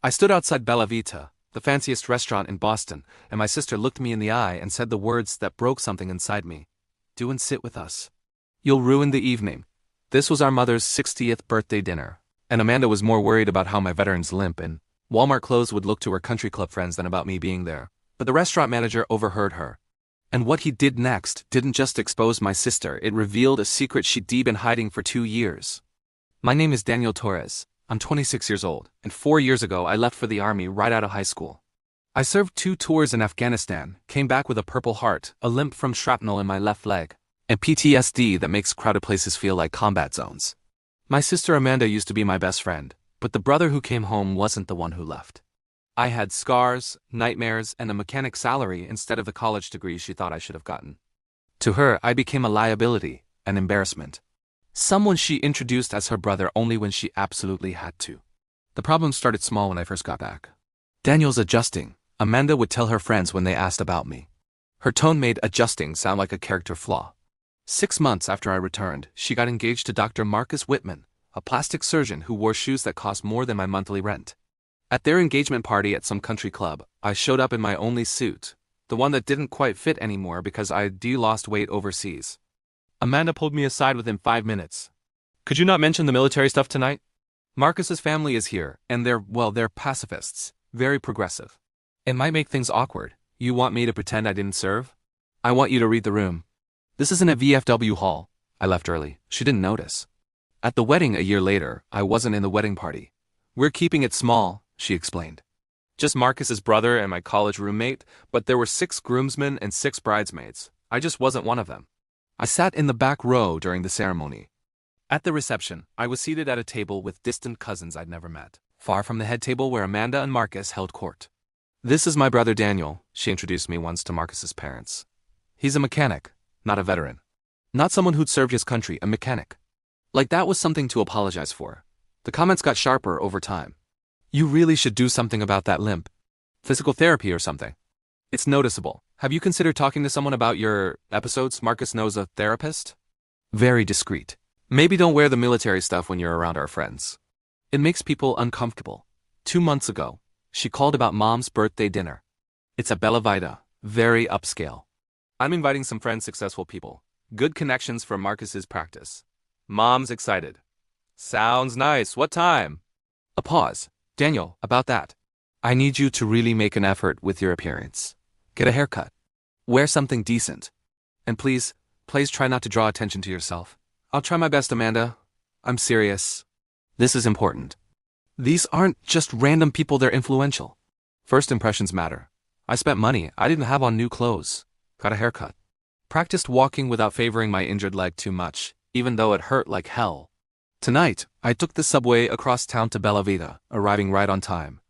I stood outside Bella Vita, the fanciest restaurant in Boston, and my sister looked me in the eye and said the words that broke something inside me. Do and sit with us. You'll ruin the evening. This was our mother's 60th birthday dinner, and Amanda was more worried about how my veteran's limp and Walmart clothes would look to her country club friends than about me being there. But the restaurant manager overheard her. And what he did next didn't just expose my sister, it revealed a secret she'd been hiding for 2 years. My name is Daniel Torres. I'm 26 years old, and 4 years ago I left for the army right out of high school. I served 2 tours in Afghanistan, came back with a Purple Heart, a limp from shrapnel in my left leg, and PTSD that makes crowded places feel like combat zones. My sister Amanda used to be my best friend, but the brother who came home wasn't the one who left. I had scars, nightmares, and a mechanic's salary instead of the college degree she thought I should have gotten. To her, I became a liability, an embarrassment. Someone she introduced as her brother only when she absolutely had to. The problem started small when I first got back. Daniel's adjusting, Amanda would tell her friends when they asked about me. Her tone made adjusting sound like a character flaw. 6 months after I returned, she got engaged to Dr. Marcus Whitman, a plastic surgeon who wore shoes that cost more than my monthly rent. At their engagement party at some country club, I showed up in my only suit, the one that didn't quite fit anymore because I'd lost weight overseas. Amanda pulled me aside within 5 minutes. Could you not mention the military stuff tonight? Marcus's family is here, and they're pacifists, very progressive. It might make things awkward. You want me to pretend I didn't serve? I want you to read the room. This isn't a VFW hall. I left early. She didn't notice. At the wedding a year later, I wasn't in the wedding party. We're keeping it small, she explained. Just Marcus's brother and my college roommate, but there were 6 groomsmen and 6 bridesmaids. I just wasn't one of them. I sat in the back row during the ceremony. At the reception, I was seated at a table with distant cousins I'd never met, far from the head table where Amanda and Marcus held court. This is my brother Daniel, she introduced me once to Marcus's parents. He's a mechanic, not a veteran. Not someone who'd served his country, a mechanic. Like that was something to apologize for. The comments got sharper over time. You really should do something about that limp. Physical therapy or something. It's noticeable. Have you considered talking to someone about your episodes? Marcus knows a therapist? Very discreet. Maybe don't wear the military stuff when you're around our friends. It makes people uncomfortable. 2 months ago, she called about Mom's birthday dinner. It's at Bella Vita, very upscale. I'm inviting some friends, successful people. Good connections from Marcus's practice. Mom's excited. Sounds nice. What time? A pause. Daniel, about that. I need you to really make an effort with your appearance. Get a haircut. Wear something decent. And please try not to draw attention to yourself. I'll try my best, Amanda. I'm serious. This is important. These aren't just random people, they're influential. First impressions matter. I spent money. I didn't have on new clothes. Got a haircut. Practiced walking without favoring my injured leg too much, even though it hurt like hell. Tonight, I took the subway across town to Bella Vita, arriving right on time.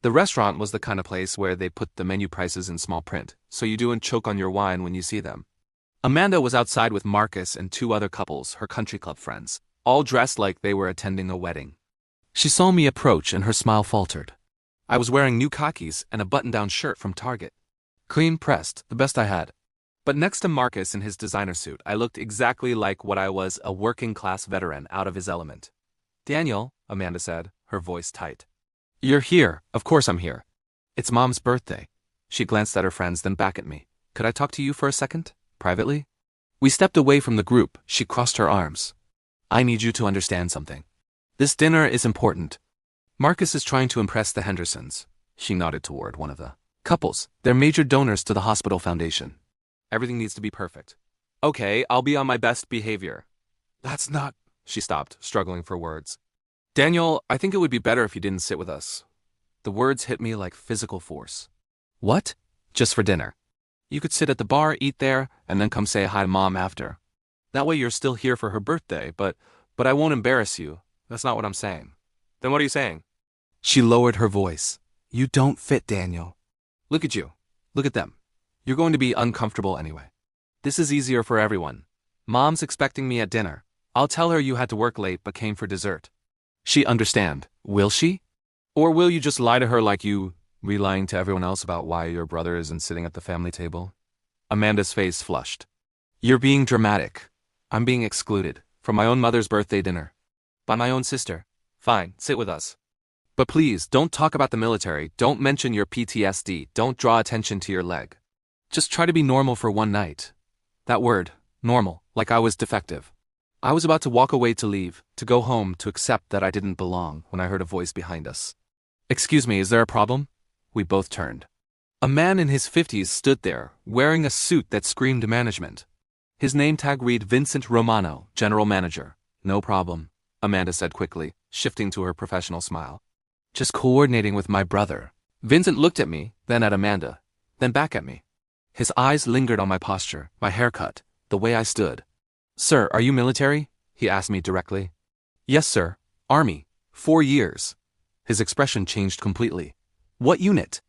The restaurant was the kind of place where they put the menu prices in small print, so you don't choke on your wine when you see them. Amanda was outside with Marcus and 2 other couples, her country club friends, all dressed like they were attending a wedding. She saw me approach and her smile faltered. I was wearing new khakis and a button-down shirt from Target. Clean pressed, the best I had. But next to Marcus in his designer suit, I looked exactly like what I was, a working-class veteran out of his element. Daniel, Amanda said, her voice tight. You're here. Of course I'm here. It's Mom's birthday. She glanced at her friends, then back at me. Could I talk to you for a second? Privately? We stepped away from the group. She crossed her arms. I need you to understand something. This dinner is important. Marcus is trying to impress the Hendersons. She nodded toward one of the couples. They're major donors to the hospital foundation. Everything needs to be perfect. Okay, I'll be on my best behavior. That's not... She stopped, struggling for words. Daniel, I think it would be better if you didn't sit with us. The words hit me like physical force. What? Just for dinner. You could sit at the bar, eat there, and then come say hi to Mom after. That way you're still here for her birthday, but I won't embarrass you. That's not what I'm saying. Then what are you saying? She lowered her voice. You don't fit, Daniel. Look at you. Look at them. You're going to be uncomfortable anyway. This is easier for everyone. Mom's expecting me at dinner. I'll tell her you had to work late but came for dessert. She understand, will she? Or will you just lie to her like you lying to everyone else about why your brother isn't sitting at the family table? Amanda's face flushed. You're being dramatic. I'm being excluded from my own mother's birthday dinner. By my own sister. Fine, sit with us. But please, don't talk about the military, don't mention your PTSD, don't draw attention to your leg. Just try to be normal for one night. That word, normal, like I was defective. I was about to walk away to leave, to go home, to accept that I didn't belong, when I heard a voice behind us. Excuse me, is there a problem? We both turned. A man in his 50s stood there, wearing a suit that screamed management. His name tag read Vincent Romano, General Manager. No problem, Amanda said quickly, shifting to her professional smile. Just coordinating with my brother. Vincent looked at me, then at Amanda, then back at me. His eyes lingered on my posture, my haircut, the way I stood. Sir, are you military? He asked me directly. Yes, sir. Army. 4 years. His expression changed completely. What unit?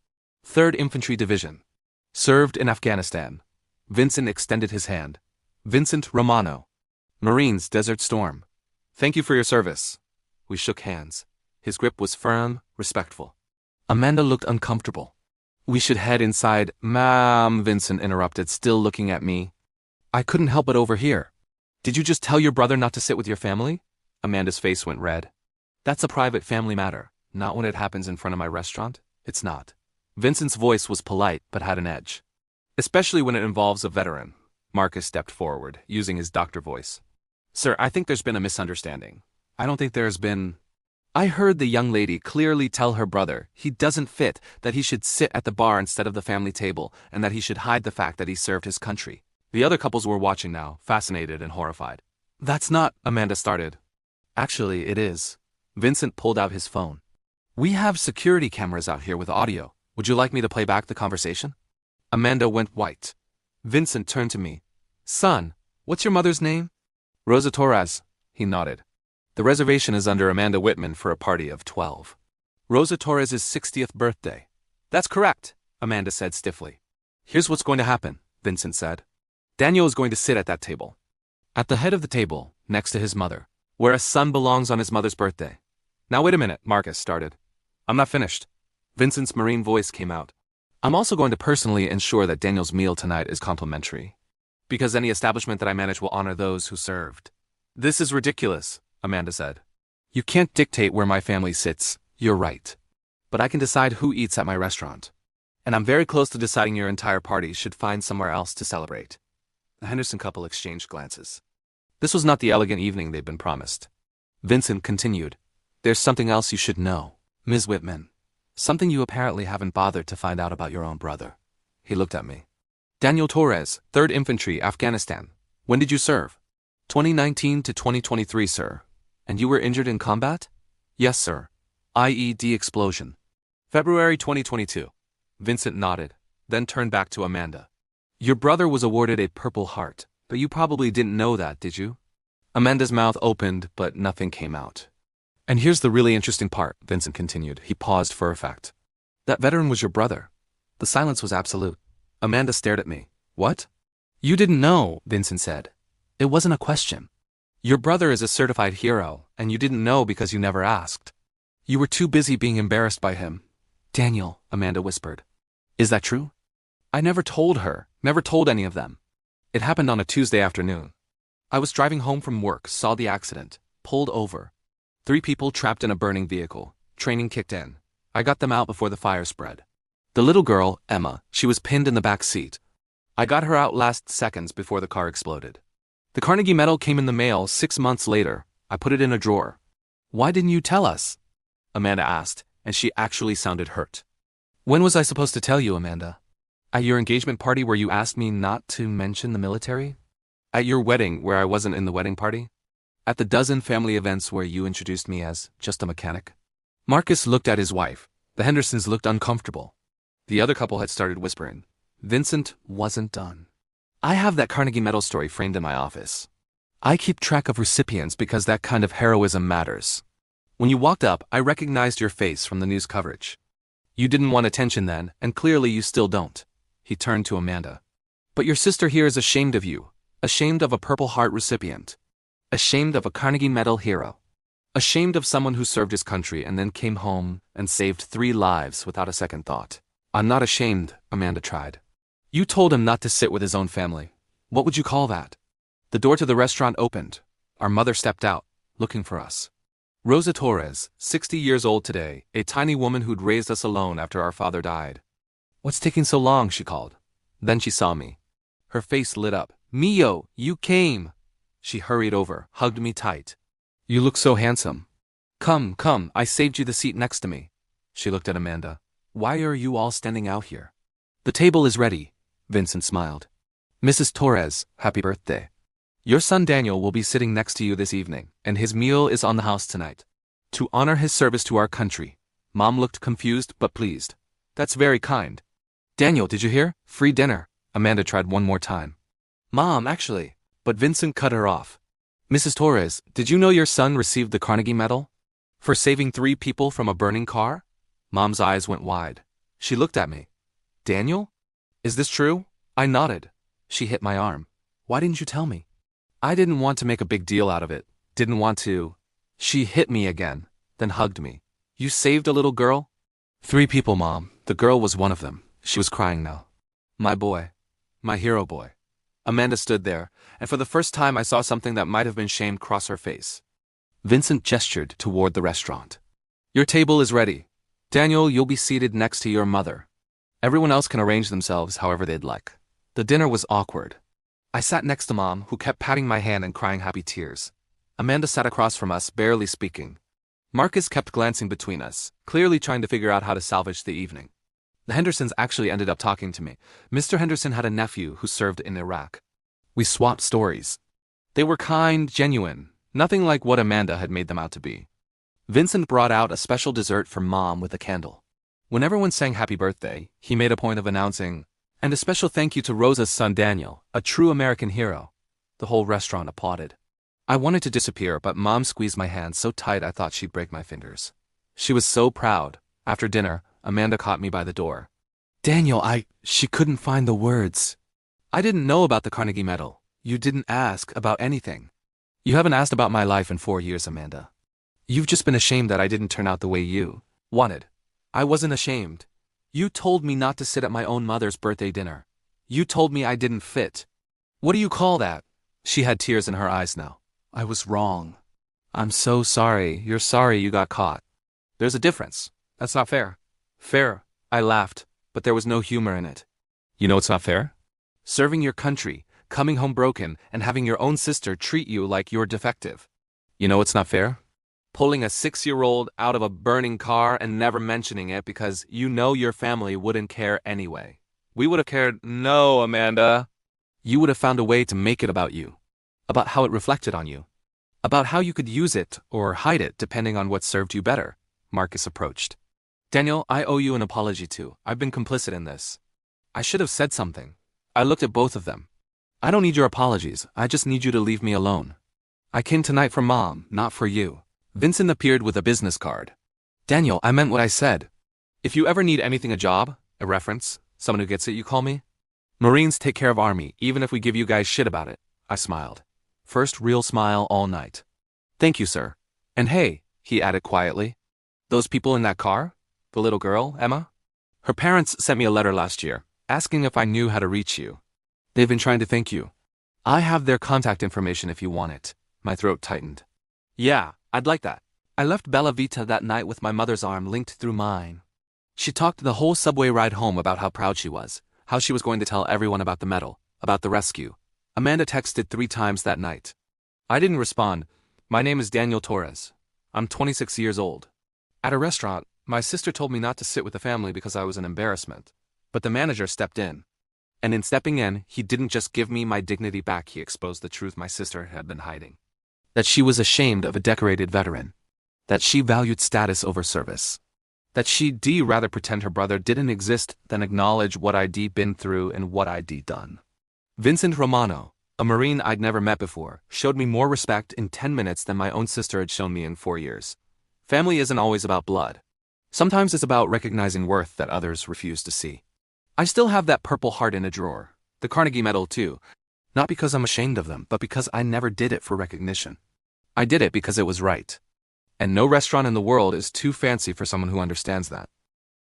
3rd Infantry Division. Served in Afghanistan. Vincent extended his hand. Vincent Romano. Marines, Desert Storm. Thank you for your service. We shook hands. His grip was firm, respectful. Amanda looked uncomfortable. We should head inside, ma'am, Vincent interrupted, still looking at me. I couldn't help but overhear. Did you just tell your brother not to sit with your family? Amanda's face went red. That's a private family matter, not when it happens in front of my restaurant. It's not. Vincent's voice was polite but had an edge. Especially when it involves a veteran. Marcus stepped forward, using his doctor voice. Sir, I think there's been a misunderstanding. I don't think there's been... I heard the young lady clearly tell her brother he doesn't fit, that he should sit at the bar instead of the family table, and that he should hide the fact that he served his country. The other couples were watching now, fascinated and horrified. That's not, Amanda started. Actually, it is. Vincent pulled out his phone. We have security cameras out here with audio. Would you like me to play back the conversation? Amanda went white. Vincent turned to me. Son, what's your mother's name? Rosa Torres. He nodded. The reservation is under Amanda Whitman for a party of 12. Rosa Torres' 60th birthday. That's correct, Amanda said stiffly. Here's what's going to happen, Vincent said. Daniel is going to sit at that table. At the head of the table, next to his mother, where a son belongs on his mother's birthday. Now wait a minute, Marcus started. I'm not finished. Vincent's Marine voice came out. I'm also going to personally ensure that Daniel's meal tonight is complimentary. Because any establishment that I manage will honor those who served. This is ridiculous, Amanda said. You can't dictate where my family sits, you're right. But I can decide who eats at my restaurant. And I'm very close to deciding your entire party should find somewhere else to celebrate. The Henderson couple exchanged glances. This was not the elegant evening they'd been promised. Vincent continued. There's something else you should know, Ms. Whitman. Something you apparently haven't bothered to find out about your own brother. He looked at me. Daniel Torres, 3rd Infantry, Afghanistan. When did you serve? 2019 to 2023, sir. And you were injured in combat? Yes, sir. IED explosion. February 2022. Vincent nodded, then turned back to Amanda. Your brother was awarded a Purple Heart, but you probably didn't know that, did you? Amanda's mouth opened, but nothing came out. And here's the really interesting part, Vincent continued. He paused for effect. That veteran was your brother. The silence was absolute. Amanda stared at me. What? You didn't know, Vincent said. It wasn't a question. Your brother is a certified hero, and you didn't know because you never asked. You were too busy being embarrassed by him. Daniel, Amanda whispered. Is that true? I never told her, never told any of them. It happened on a Tuesday afternoon. I was driving home from work, saw the accident, pulled over. 3 people trapped in a burning vehicle. Training kicked in. I got them out before the fire spread. The little girl, Emma, she was pinned in the back seat. I got her out last seconds before the car exploded. The Carnegie Medal came in the mail 6 months later. I put it in a drawer. Why didn't you tell us? Amanda asked, and she actually sounded hurt. When was I supposed to tell you, Amanda? At your engagement party where you asked me not to mention the military? At your wedding where I wasn't in the wedding party? At the dozen family events where you introduced me as just a mechanic? Marcus looked at his wife. The Hendersons looked uncomfortable. The other couple had started whispering. Vincent wasn't done. I have that Carnegie Medal story framed in my office. I keep track of recipients because that kind of heroism matters. When you walked up, I recognized your face from the news coverage. You didn't want attention then, and clearly you still don't. He turned to Amanda. But your sister here is ashamed of you. Ashamed of a Purple Heart recipient. Ashamed of a Carnegie Medal hero. Ashamed of someone who served his country and then came home and saved 3 lives without a second thought. I'm not ashamed, Amanda tried. You told him not to sit with his own family. What would you call that? The door to the restaurant opened. Our mother stepped out, looking for us. Rosa Torres, 60 years old today, a tiny woman who'd raised us alone after our father died. What's taking so long, she called. Then she saw me. Her face lit up. Mio, you came! She hurried over, hugged me tight. You look so handsome. Come, come, I saved you the seat next to me. She looked at Amanda. Why are you all standing out here? The table is ready, Vincent smiled. Mrs. Torres, happy birthday. Your son Daniel will be sitting next to you this evening, and his meal is on the house tonight. To honor his service to our country. Mom looked confused but pleased. That's very kind. Daniel, did you hear? Free dinner. Amanda tried one more time. Mom, actually. But Vincent cut her off. Mrs. Torres, did you know your son received the Carnegie Medal? For saving 3 people from a burning car? Mom's eyes went wide. She looked at me. Daniel? Is this true? I nodded. She hit my arm. Why didn't you tell me? I didn't want to make a big deal out of it. Didn't want to. She hit me again, then hugged me. You saved a little girl? 3 people, Mom. The girl was one of them. She was crying now. My boy. My hero boy. Amanda stood there, and for the first time I saw something that might have been shame cross her face. Vincent gestured toward the restaurant. Your table is ready. Daniel, you'll be seated next to your mother. Everyone else can arrange themselves however they'd like. The dinner was awkward. I sat next to Mom, who kept patting my hand and crying happy tears. Amanda sat across from us, barely speaking. Marcus kept glancing between us, clearly trying to figure out how to salvage the evening. The Hendersons actually ended up talking to me. Mr. Henderson had a nephew who served in Iraq. We swapped stories. They were kind, genuine, nothing like what Amanda had made them out to be. Vincent brought out a special dessert for Mom with a candle. When everyone sang happy birthday, he made a point of announcing, and a special thank you to Rosa's son Daniel, a true American hero. The whole restaurant applauded. I wanted to disappear, but Mom squeezed my hand so tight I thought she'd break my fingers. She was so proud. After dinner, Amanda caught me by the door. Daniel, she couldn't find the words. I didn't know about the Carnegie Medal. You didn't ask about anything. You haven't asked about my life in 4 years, Amanda. You've just been ashamed that I didn't turn out the way you wanted. I wasn't ashamed. You told me not to sit at my own mother's birthday dinner. You told me I didn't fit. What do you call that? She had tears in her eyes now. I was wrong. I'm so sorry. You're sorry you got caught. There's a difference. That's not fair. Fair. I laughed, but there was no humor in it. You know it's not fair? Serving your country, coming home broken, and having your own sister treat you like you're defective. You know it's not fair? Pulling a 6-year-old out of a burning car and never mentioning it because you know your family wouldn't care anyway. We would have cared. No, Amanda. You would have found a way to make it about you. About how it reflected on you. About how you could use it or hide it depending on what served you better. Marcus approached. Daniel, I owe you an apology too. I've been complicit in this. I should have said something. I looked at both of them. I don't need your apologies. I just need you to leave me alone. I came tonight for Mom, not for you. Vincent appeared with a business card. Daniel, I meant what I said. If you ever need anything, a job, a reference, someone who gets it, you call me. Marines take care of Army, even if we give you guys shit about it. I smiled. First real smile all night. Thank you, sir. And hey, he added quietly. Those people in that car? The little girl, Emma? Her parents sent me a letter last year, asking if I knew how to reach you. They've been trying to thank you. I have their contact information if you want it. My throat tightened. Yeah, I'd like that. I left Bella Vita that night with my mother's arm linked through mine. She talked the whole subway ride home about how proud she was, how she was going to tell everyone about the medal, about the rescue. Amanda texted 3 times that night. I didn't respond. My name is Daniel Torres. I'm 26 years old. At a restaurant, my sister told me not to sit with the family because I was an embarrassment. But the manager stepped in. And in stepping in, he didn't just give me my dignity back, he exposed the truth my sister had been hiding. That she was ashamed of a decorated veteran. That she valued status over service. That she'd rather pretend her brother didn't exist than acknowledge what I'd been through and what I'd done. Vincent Romano, a Marine I'd never met before, showed me more respect in 10 minutes than my own sister had shown me in 4 years. Family isn't always about blood. Sometimes it's about recognizing worth that others refuse to see. I still have that Purple Heart in a drawer. The Carnegie Medal too. Not because I'm ashamed of them, but because I never did it for recognition. I did it because it was right. And no restaurant in the world is too fancy for someone who understands that.